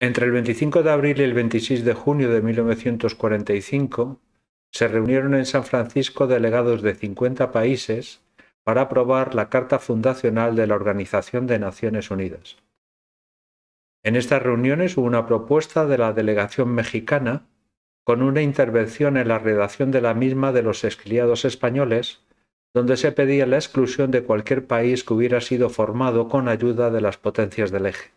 Entre el 25 de abril y el 26 de junio de 1945 se reunieron en San Francisco delegados de 50 países para aprobar la Carta Fundacional de la Organización de Naciones Unidas. En estas reuniones hubo una propuesta de la delegación mexicana con una intervención en la redacción de la misma de los exiliados españoles, donde se pedía la exclusión de cualquier país que hubiera sido formado con ayuda de las potencias del Eje.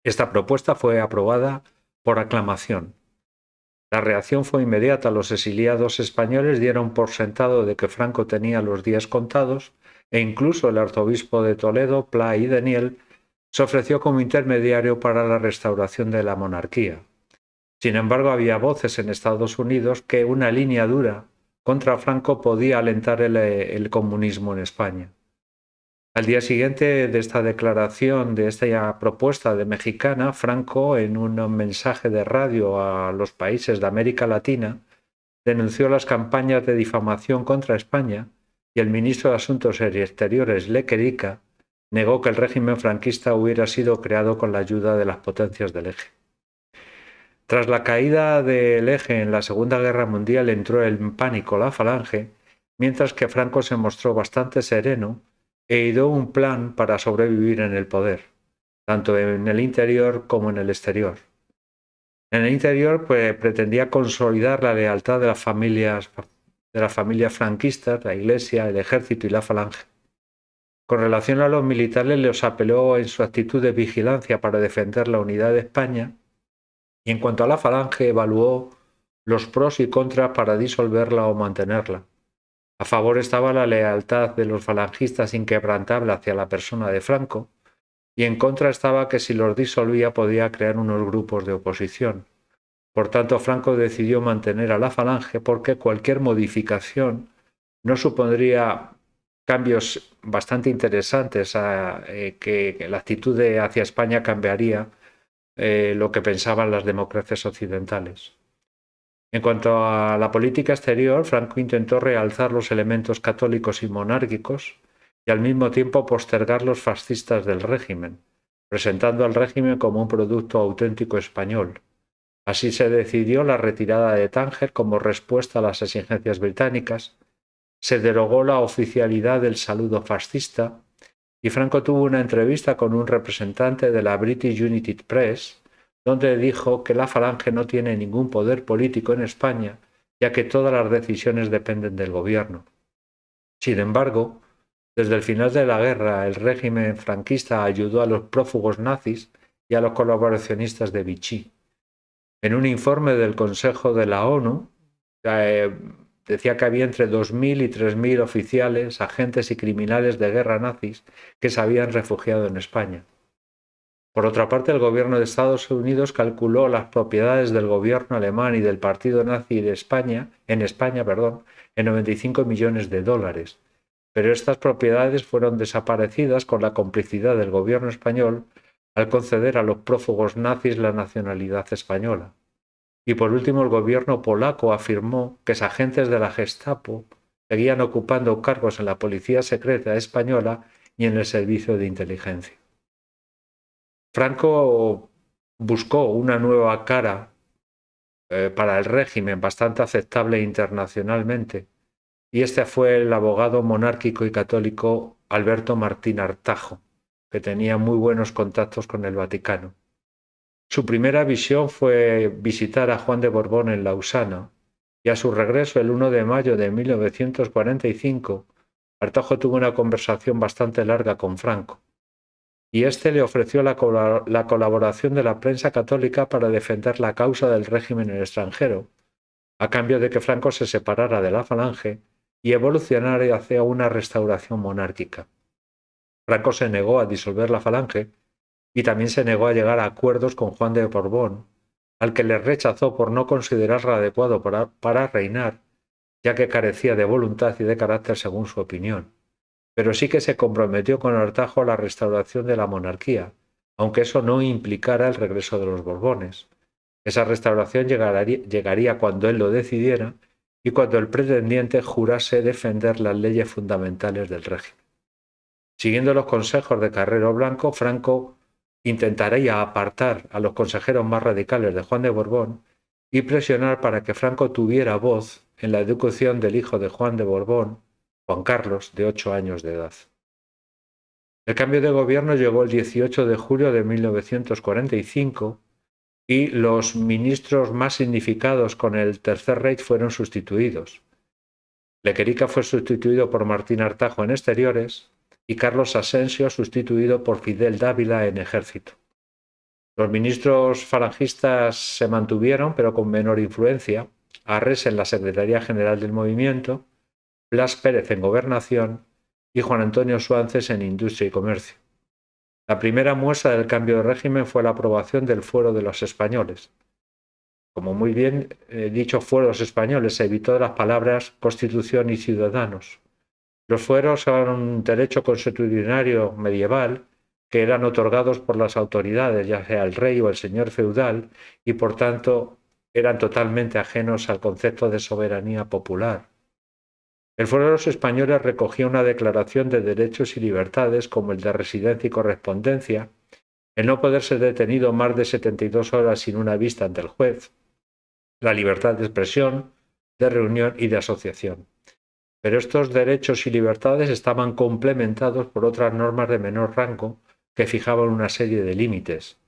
Esta propuesta fue aprobada por aclamación. La reacción fue inmediata. Los exiliados españoles dieron por sentado de que Franco tenía los días contados e incluso el arzobispo de Toledo, Pla y Daniel, se ofreció como intermediario para la restauración de la monarquía. Sin embargo, había voces en Estados Unidos que una línea dura contra Franco podía alentar el comunismo en España. Al día siguiente de esta declaración, de esta propuesta de mexicana, Franco, en un mensaje de radio a los países de América Latina, denunció las campañas de difamación contra España y el ministro de Asuntos Exteriores, Lequerica, negó que el régimen franquista hubiera sido creado con la ayuda de las potencias del Eje. Tras la caída del Eje en la Segunda Guerra Mundial entró en pánico la Falange, mientras que Franco se mostró bastante sereno e ideó un plan para sobrevivir en el poder, tanto en el interior como en el exterior. En el interior, pues, pretendía consolidar la lealtad de las familias franquistas, la Iglesia, el Ejército y la Falange. Con relación a los militares, les apeló en su actitud de vigilancia para defender la unidad de España, y en cuanto a la Falange, evaluó los pros y contras para disolverla o mantenerla. A favor estaba la lealtad de los falangistas inquebrantable hacia la persona de Franco, y en contra estaba que si los disolvía podía crear unos grupos de oposición. Por tanto, Franco decidió mantener a la Falange porque cualquier modificación no supondría cambios bastante interesantes, que la actitud hacia España cambiaría lo que pensaban las democracias occidentales. En cuanto a la política exterior, Franco intentó realzar los elementos católicos y monárquicos y al mismo tiempo postergar los fascistas del régimen, presentando al régimen como un producto auténtico español. Así se decidió la retirada de Tánger como respuesta a las exigencias británicas, se derogó la oficialidad del saludo fascista y Franco tuvo una entrevista con un representante de la British Unity Press, donde dijo que la Falange no tiene ningún poder político en España, ya que todas las decisiones dependen del gobierno. Sin embargo, desde el final de la guerra, el régimen franquista ayudó a los prófugos nazis y a los colaboracionistas de Vichy. En un informe del Consejo de la ONU, decía que había entre 2.000 y 3.000 oficiales, agentes y criminales de guerra nazis que se habían refugiado en España. Por otra parte, el gobierno de Estados Unidos calculó las propiedades del gobierno alemán y del partido nazi en España, en 95 millones de dólares. Pero estas propiedades fueron desaparecidas con la complicidad del gobierno español al conceder a los prófugos nazis la nacionalidad española. Y por último, el gobierno polaco afirmó que agentes de la Gestapo seguían ocupando cargos en la policía secreta española y en el servicio de inteligencia. Franco buscó una nueva cara para el régimen bastante aceptable internacionalmente, y este fue el abogado monárquico y católico Alberto Martín Artajo, que tenía muy buenos contactos con el Vaticano. Su primera visión fue visitar a Juan de Borbón en Lausana, y a su regreso el 1 de mayo de 1945, Artajo tuvo una conversación bastante larga con Franco, y éste le ofreció la colaboración de la prensa católica para defender la causa del régimen en el extranjero, a cambio de que Franco se separara de la Falange y evolucionara hacia una restauración monárquica. Franco se negó a disolver la Falange y también se negó a llegar a acuerdos con Juan de Borbón, al que le rechazó por no considerarlo adecuado para reinar, ya que carecía de voluntad y de carácter según su opinión. Pero sí que se comprometió con Artajo a la restauración de la monarquía, aunque eso no implicara el regreso de los Borbones. Esa restauración llegaría cuando él lo decidiera y cuando el pretendiente jurase defender las leyes fundamentales del régimen. Siguiendo los consejos de Carrero Blanco, Franco intentaría apartar a los consejeros más radicales de Juan de Borbón y presionar para que Franco tuviera voz en la ejecución del hijo de Juan de Borbón, Juan Carlos, de 8 años de edad. El cambio de gobierno llegó el 18 de julio de 1945 y los ministros más significados con el Tercer Reich fueron sustituidos. Lequerica fue sustituido por Martín Artajo en Exteriores y Carlos Asensio sustituido por Fidel Dávila en Ejército. Los ministros falangistas se mantuvieron, pero con menor influencia. Arres en la Secretaría General del Movimiento, Blas Pérez en Gobernación y Juan Antonio Suances en Industria y Comercio. La primera muestra del cambio de régimen fue la aprobación del Fuero de los Españoles. Como muy bien dicho fueros españoles, se evitó las palabras Constitución y Ciudadanos. Los fueros eran un derecho consuetudinario medieval que eran otorgados por las autoridades, ya sea el rey o el señor feudal, y por tanto eran totalmente ajenos al concepto de soberanía popular. El Fuero de los Españoles recogía una declaración de derechos y libertades como el de residencia y correspondencia, el no poder ser detenido más de 72 horas sin una vista ante el juez, la libertad de expresión, de reunión y de asociación. Pero estos derechos y libertades estaban complementados por otras normas de menor rango que fijaban una serie de límites,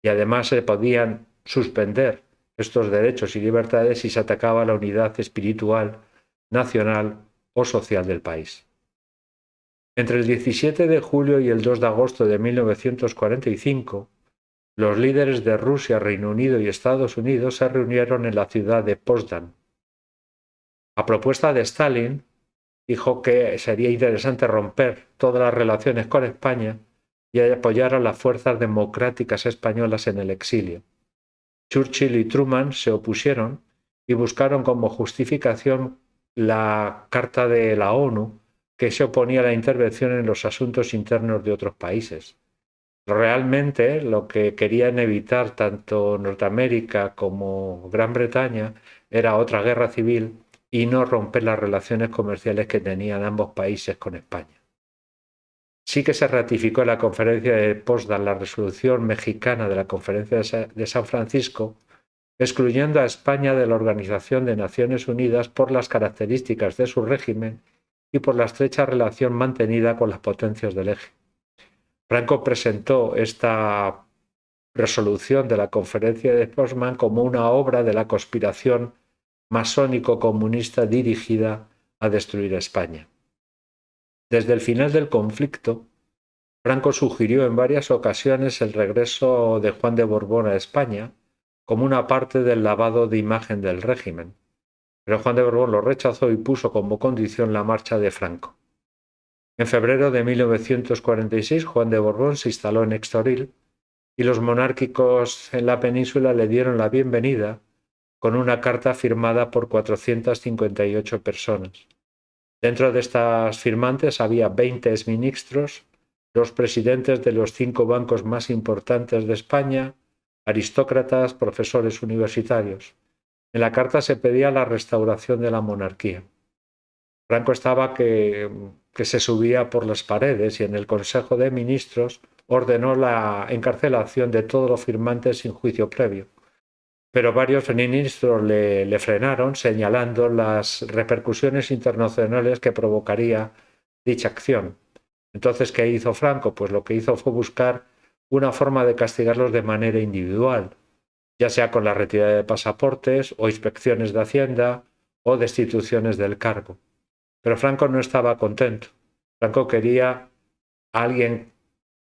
y además se podían suspender estos derechos y libertades si se atacaba la unidad espiritual, nacional o social del país. Entre el 17 de julio y el 2 de agosto de 1945, los líderes de Rusia, Reino Unido y Estados Unidos se reunieron en la ciudad de Potsdam. A propuesta de Stalin, dijo que sería interesante romper todas las relaciones con España y apoyar a las fuerzas democráticas españolas en el exilio. Churchill y Truman se opusieron y buscaron como justificación la Carta de la ONU, que se oponía a la intervención en los asuntos internos de otros países. Realmente lo que querían evitar tanto Norteamérica como Gran Bretaña era otra guerra civil y no romper las relaciones comerciales que tenían ambos países con España. Sí que se ratificó en la conferencia de Potsdam la resolución mexicana de la Conferencia de San Francisco, excluyendo a España de la Organización de Naciones Unidas por las características de su régimen y por la estrecha relación mantenida con las potencias del eje. Franco presentó esta resolución de la Conferencia de Potsdam como una obra de la conspiración masónico-comunista dirigida a destruir a España. Desde el final del conflicto, Franco sugirió en varias ocasiones el regreso de Juan de Borbón a España como una parte del lavado de imagen del régimen, pero Juan de Borbón lo rechazó y puso como condición la marcha de Franco. En febrero de 1946, Juan de Borbón se instaló en Estoril y los monárquicos en la península le dieron la bienvenida con una carta firmada por 458 personas. Dentro de estas firmantes había 20 exministros, los presidentes de los 5 bancos más importantes de España, aristócratas, profesores universitarios. En la carta se pedía la restauración de la monarquía. Franco estaba que se subía por las paredes y en el Consejo de Ministros ordenó la encarcelación de todos los firmantes sin juicio previo. Pero varios ministros le frenaron, señalando las repercusiones internacionales que provocaría dicha acción. Entonces, ¿qué hizo Franco? Pues lo que hizo fue buscar una forma de castigarlos de manera individual, ya sea con la retirada de pasaportes o inspecciones de Hacienda o destituciones del cargo. Pero Franco no estaba contento. Franco quería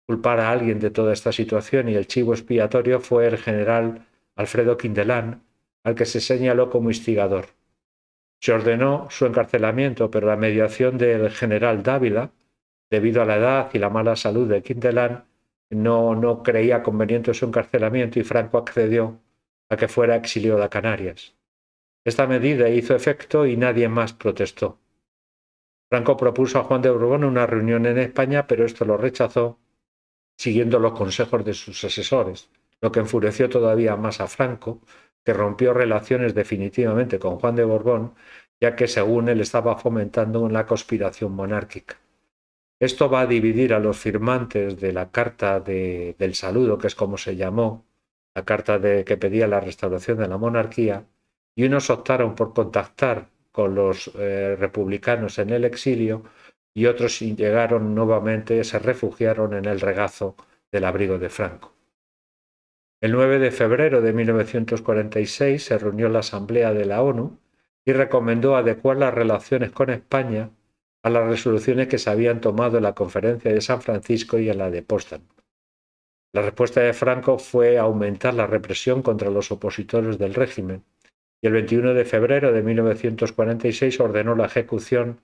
culpar a alguien de toda esta situación y el chivo expiatorio fue el general Alfredo Quindelán, al que se señaló como instigador. Se ordenó su encarcelamiento, pero la mediación del general Dávila, debido a la edad y la mala salud de Quindelán, no creía conveniente su encarcelamiento y Franco accedió a que fuera exiliado a Canarias. Esta medida hizo efecto y nadie más protestó. Franco propuso a Juan de Borbón una reunión en España, pero esto lo rechazó, siguiendo los consejos de sus asesores, lo que enfureció todavía más a Franco, que rompió relaciones definitivamente con Juan de Borbón, ya que según él estaba fomentando una conspiración monárquica. Esto va a dividir a los firmantes de la Carta del Saludo, que es como se llamó, la carta que pedía la restauración de la monarquía, y unos optaron por contactar con los republicanos en el exilio y otros llegaron nuevamente, se refugiaron en el regazo del abrigo de Franco. El 9 de febrero de 1946 se reunió la Asamblea de la ONU y recomendó adecuar las relaciones con España a las resoluciones que se habían tomado en la Conferencia de San Francisco y en la de Potsdam. La respuesta de Franco fue aumentar la represión contra los opositores del régimen y el 21 de febrero de 1946 ordenó la ejecución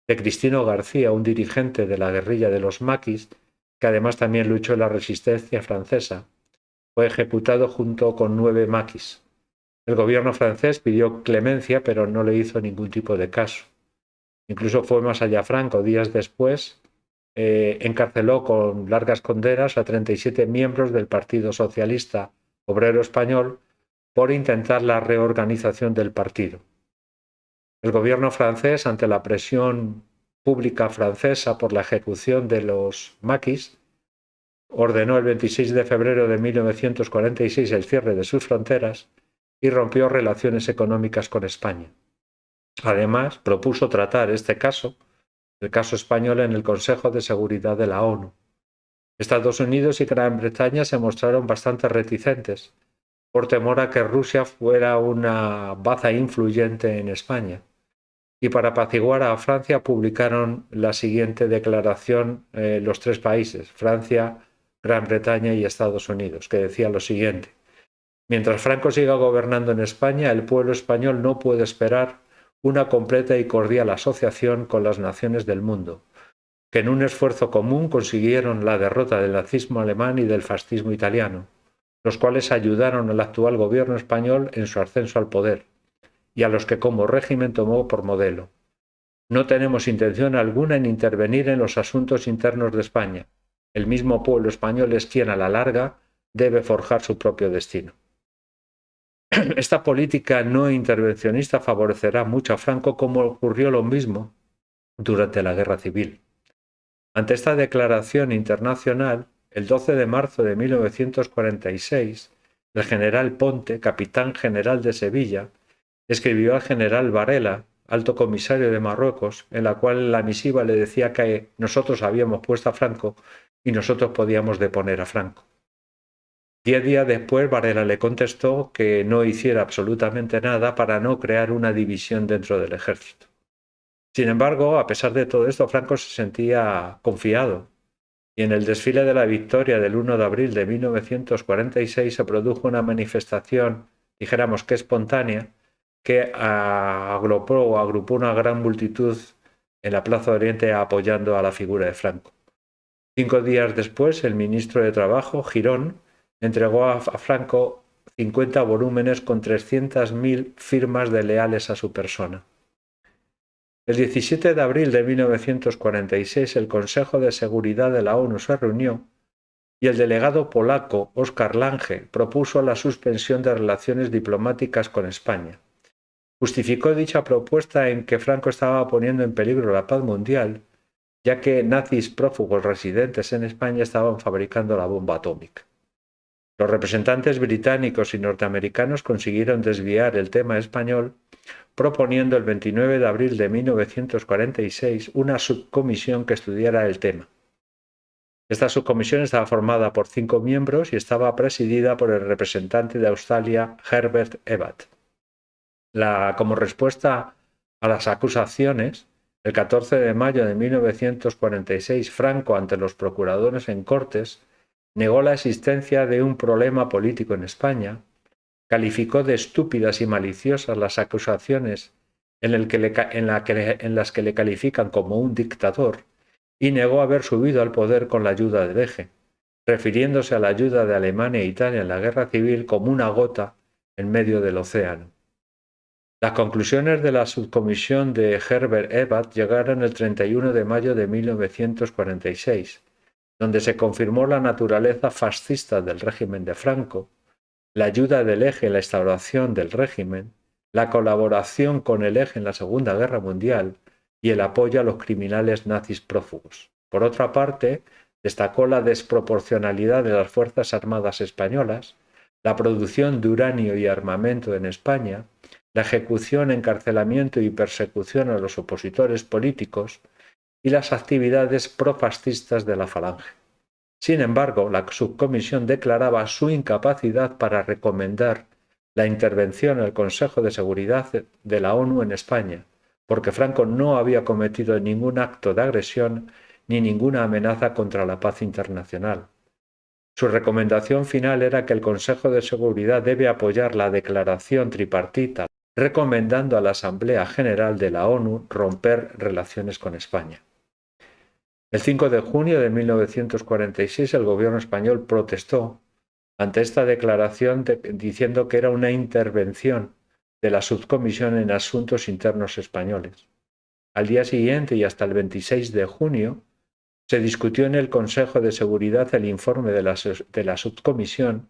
de Cristino García, un dirigente de la guerrilla de los maquis, que además también luchó en la resistencia francesa. Fue ejecutado junto con 9 maquis. El gobierno francés pidió clemencia, pero no le hizo ningún tipo de caso. Incluso fue más allá Franco. Días después encarceló con largas condenas a 37 miembros del Partido Socialista Obrero Español por intentar la reorganización del partido. El gobierno francés, ante la presión pública francesa por la ejecución de los maquis, ordenó el 26 de febrero de 1946 el cierre de sus fronteras y rompió relaciones económicas con España. Además, propuso tratar este caso, el caso español, en el Consejo de Seguridad de la ONU. Estados Unidos y Gran Bretaña se mostraron bastante reticentes, por temor a que Rusia fuera una baza influyente en España. Y para apaciguar a Francia publicaron la siguiente declaración los 3 países, Francia, Gran Bretaña y Estados Unidos, que decía lo siguiente: mientras Franco siga gobernando en España, el pueblo español no puede esperar una completa y cordial asociación con las naciones del mundo, que en un esfuerzo común consiguieron la derrota del nazismo alemán y del fascismo italiano, los cuales ayudaron al actual gobierno español en su ascenso al poder, y a los que como régimen tomó por modelo. No tenemos intención alguna en intervenir en los asuntos internos de España. El mismo pueblo español es quien a la larga debe forjar su propio destino. Esta política no intervencionista favorecerá mucho a Franco, como ocurrió lo mismo durante la Guerra Civil. Ante esta declaración internacional, el 12 de marzo de 1946, el general Ponte, capitán general de Sevilla, escribió al general Varela, alto comisario de Marruecos, en la cual la misiva le decía que nosotros habíamos puesto a Franco y nosotros podíamos deponer a Franco. 10 días después, Varela le contestó que no hiciera absolutamente nada para no crear una división dentro del ejército. Sin embargo, a pesar de todo esto, Franco se sentía confiado, y en el desfile de la victoria del 1 de abril de 1946 se produjo una manifestación, dijéramos que espontánea, que agrupó una gran multitud en la Plaza de Oriente apoyando a la figura de Franco. 5 días después, el ministro de Trabajo, Girón, entregó a Franco 50 volúmenes con 300.000 firmas de leales a su persona. El 17 de abril de 1946 el Consejo de Seguridad de la ONU se reunió y el delegado polaco Oskar Lange propuso la suspensión de relaciones diplomáticas con España. Justificó dicha propuesta en que Franco estaba poniendo en peligro la paz mundial, ya que nazis prófugos residentes en España estaban fabricando la bomba atómica. Los representantes británicos y norteamericanos consiguieron desviar el tema español, proponiendo el 29 de abril de 1946 una subcomisión que estudiara el tema. Esta subcomisión estaba formada por 5 miembros y estaba presidida por el representante de Australia, Herbert Evatt. Como respuesta a las acusaciones, el 14 de mayo de 1946, Franco, ante los procuradores en Cortes, negó la existencia de un problema político en España, calificó de estúpidas y maliciosas las acusaciones en las que le califican como un dictador y negó haber subido al poder con la ayuda del Eje, refiriéndose a la ayuda de Alemania e Italia en la Guerra Civil como una gota en medio del océano. Las conclusiones de la subcomisión de Herbert Evatt llegaron el 31 de mayo de 1946, donde se confirmó la naturaleza fascista del régimen de Franco, la ayuda del Eje en la instauración del régimen, la colaboración con el Eje en la Segunda Guerra Mundial y el apoyo a los criminales nazis prófugos. Por otra parte, destacó la desproporcionalidad de las Fuerzas Armadas españolas, la producción de uranio y armamento en España, la ejecución, encarcelamiento y persecución a los opositores políticos y las actividades profascistas de la Falange. Sin embargo, la subcomisión declaraba su incapacidad para recomendar la intervención al Consejo de Seguridad de la ONU en España, porque Franco no había cometido ningún acto de agresión ni ninguna amenaza contra la paz internacional. Su recomendación final era que el Consejo de Seguridad debe apoyar la declaración tripartita, recomendando a la Asamblea General de la ONU romper relaciones con España. El 5 de junio de 1946 el gobierno español protestó ante esta declaración diciendo que era una intervención de la subcomisión en asuntos internos españoles. Al día siguiente y hasta el 26 de junio se discutió en el Consejo de Seguridad el informe de la subcomisión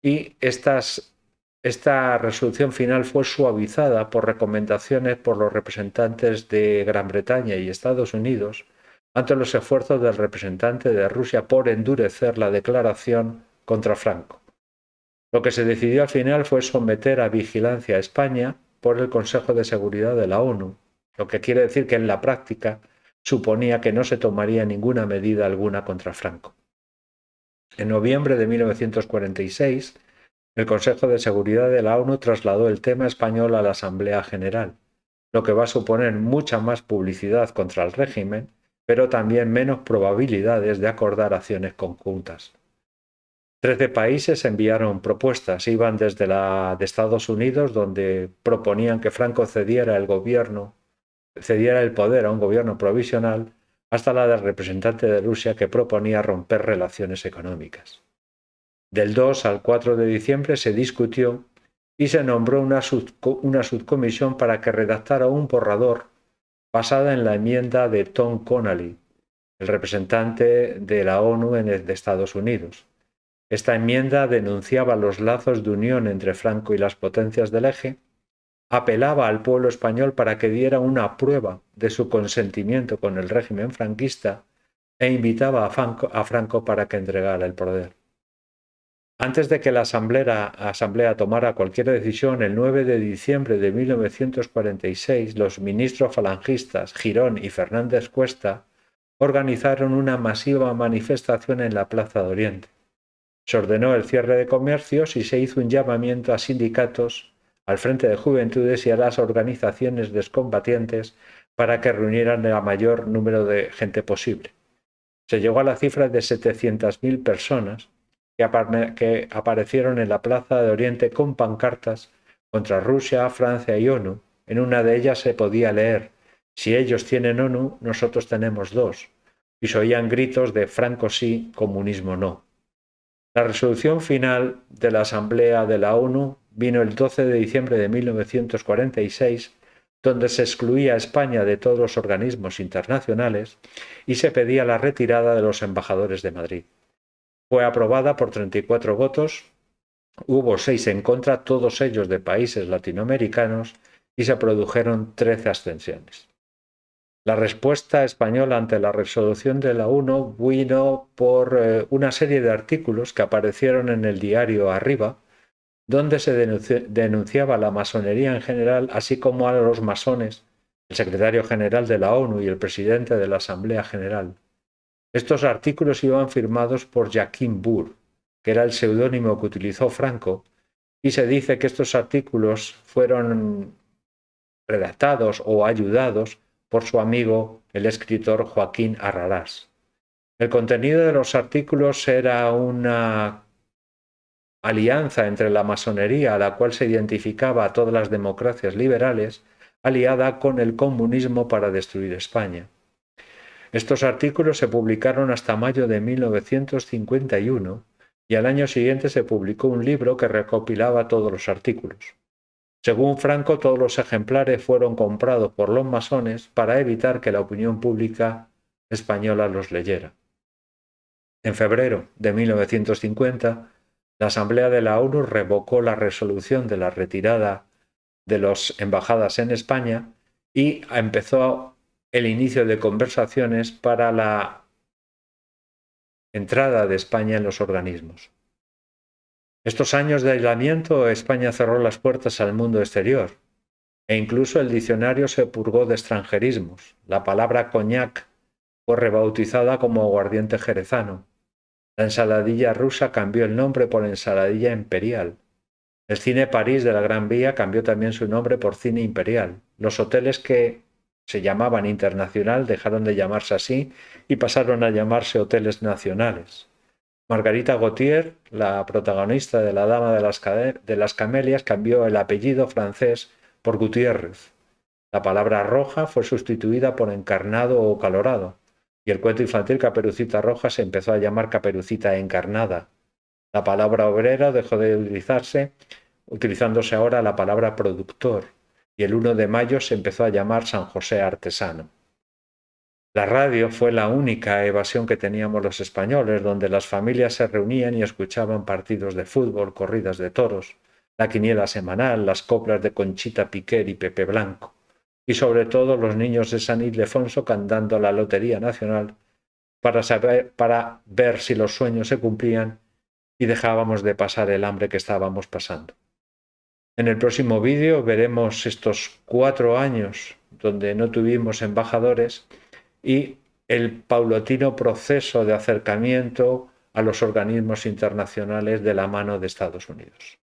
y esta resolución final fue suavizada por recomendaciones por los representantes de Gran Bretaña y Estados Unidos ante los esfuerzos del representante de Rusia por endurecer la declaración contra Franco. Lo que se decidió al final fue someter a vigilancia a España por el Consejo de Seguridad de la ONU, lo que quiere decir que en la práctica suponía que no se tomaría ninguna medida alguna contra Franco. En noviembre de 1946, el Consejo de Seguridad de la ONU trasladó el tema español a la Asamblea General, lo que va a suponer mucha más publicidad contra el régimen, pero también menos probabilidades de acordar acciones conjuntas. 13 países enviaron propuestas, iban desde la de Estados Unidos, donde proponían que Franco cediera el poder a un gobierno provisional, hasta la del representante de Rusia que proponía romper relaciones económicas. Del 2 al 4 de diciembre se discutió y se nombró una subcomisión para que redactara un borrador basada en la enmienda de Tom Connally, el representante de la ONU de Estados Unidos. Esta enmienda denunciaba los lazos de unión entre Franco y las potencias del Eje, apelaba al pueblo español para que diera una prueba de su consentimiento con el régimen franquista e invitaba a Franco para que entregara el poder. Antes de que la Asamblea tomara cualquier decisión, el 9 de diciembre de 1946, los ministros falangistas Girón y Fernández Cuesta organizaron una masiva manifestación en la Plaza de Oriente. Se ordenó el cierre de comercios y se hizo un llamamiento a sindicatos, al Frente de Juventudes y a las organizaciones descombatientes para que reunieran el mayor número de gente posible. Se llegó a la cifra de 700.000 personas que aparecieron en la Plaza de Oriente con pancartas contra Rusia, Francia y ONU. En una de ellas se podía leer: «Si ellos tienen ONU, nosotros tenemos dos», y se oían gritos de «Franco sí, comunismo no». La resolución final de la Asamblea de la ONU vino el 12 de diciembre de 1946, donde se excluía a España de todos los organismos internacionales y se pedía la retirada de los embajadores de Madrid. Fue aprobada por 34 votos, hubo 6 en contra, todos ellos de países latinoamericanos, y se produjeron 13 abstenciones. La respuesta española ante la resolución de la ONU vino por una serie de artículos que aparecieron en el diario Arriba, donde se denunciaba la masonería en general, así como a los masones, el secretario general de la ONU y el presidente de la Asamblea General. Estos artículos iban firmados por Joachim Burr, que era el seudónimo que utilizó Franco, y se dice que estos artículos fueron redactados o ayudados por su amigo, el escritor Joaquín Arrarás. El contenido de los artículos era una alianza entre la masonería, a la cual se identificaba a todas las democracias liberales, aliada con el comunismo para destruir España. Estos artículos se publicaron hasta mayo de 1951 y al año siguiente se publicó un libro que recopilaba todos los artículos. Según Franco, todos los ejemplares fueron comprados por los masones para evitar que la opinión pública española los leyera. En febrero de 1950, la Asamblea de la ONU revocó la resolución de la retirada de las embajadas en España y empezó el inicio de conversaciones para la entrada de España en los organismos. Estos años de aislamiento, España cerró las puertas al mundo exterior e incluso el diccionario se purgó de extranjerismos. La palabra coñac fue rebautizada como aguardiente jerezano. La ensaladilla rusa cambió el nombre por ensaladilla imperial. El Cine París de la Gran Vía cambió también su nombre por Cine Imperial. Los hoteles que se llamaban Internacional dejaron de llamarse así y pasaron a llamarse Hoteles Nacionales. Margarita Gautier, la protagonista de La Dama de las Camelias, cambió el apellido francés por Gutiérrez. La palabra roja fue sustituida por encarnado o calorado, y el cuento infantil Caperucita Roja se empezó a llamar Caperucita Encarnada. La palabra obrero dejó de utilizarse, utilizándose ahora la palabra productor, y el 1 de mayo se empezó a llamar San José Artesano. La radio fue la única evasión que teníamos los españoles, donde las familias se reunían y escuchaban partidos de fútbol, corridas de toros, la quiniela semanal, las coplas de Conchita Piquer y Pepe Blanco, y sobre todo los niños de San Ildefonso cantando la Lotería Nacional para ver si los sueños se cumplían y dejábamos de pasar el hambre que estábamos pasando. En el próximo vídeo veremos estos 4 años donde no tuvimos embajadores y el paulatino proceso de acercamiento a los organismos internacionales de la mano de Estados Unidos.